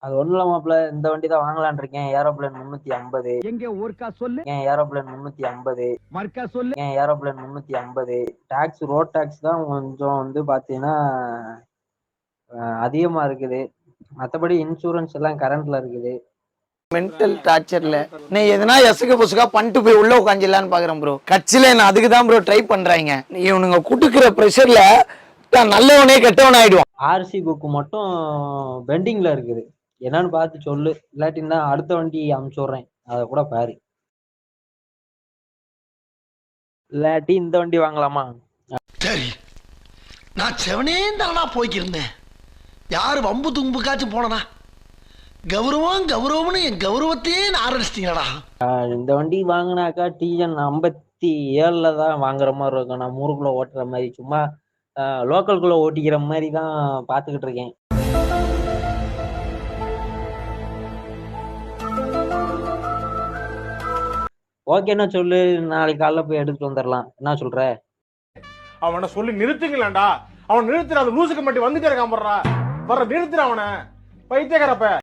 அது ஒண்ணும் இல்ல மாப்ள, இந்த வண்டி தான் வாங்கலாம்னு இருக்கேன். ஏரோப்ளேன் 350. எங்க ஒருக்கா சொல்லு. ஏரோப்ளேன் 350. மர்க்கா சொல்லு. ஏரோப்ளேன் 350. டாக்ஸ், ரோட் டாக்ஸ் தான் கொஞ்சம் வந்து பாத்தீங்கன்னா அதிகமா இருக்குது. மத்தபடி இன்சூரன்ஸ் எல்லாம் கரண்ட்ல இருக்குது. மென்டல் டார்ச்சர்ல நீ எதனா எசுக்கு புசுக்கா பண்ணிட்டு போய் உள்ள உட்காந்துலான்னு பாக்குறேன் ப்ரோ. கட்சியில நான் அதுக்கு தான் ப்ரோ ட்ரை பண்றாங்க. இவனுங்க குடுக்குற ப்ரெஷர்ல நல்லவனே கெட்டவன் ஆயிடுவான். ஆர்சி புக் மட்டும் பெண்டிங்ல இருக்குது. என்னன்னு பார்த்து சொல்லு, இல்லாட்டின்னா அடுத்த வண்டி அமுச்சு விடுறேன், அதை கூட பாரு. இல்லாட்டி இந்த வண்டி வாங்கலாமா? சரி, நான் செவனே தானா போய்க்கிருந்தேன். யாரு வம்பு தும்புக்காச்சும் போனனா? கௌரவம் கௌரவம்னு என் கௌரவத்தையே ஆரம்பிச்சிட்டீங்களா? இந்த வண்டி வாங்கினாக்கா டிஎன் 57ல தான் வாங்குற மாதிரி இருக்கும். நான் ஊருக்குள்ள ஓட்டுற மாதிரி, சும்மா லோக்கல்குள்ள ஓட்டிக்கிற மாதிரி தான் பாத்துக்கிட்டு இருக்கேன். ஓகேன்னா சொல்லு, நாளைக்கு காலைல போய் எடுத்துட்டு வந்துடலாம். என்ன சொல்ற? அவனை சொல்லி நிறுத்துங்களேன்டா. அவன் நிறுத்துற, அந்த லூசுக்கு மட்டும் வந்துட்டே இருக்கான். வர்ற நிறுத்துற அவனை, பைத்தியக்காரப்ப.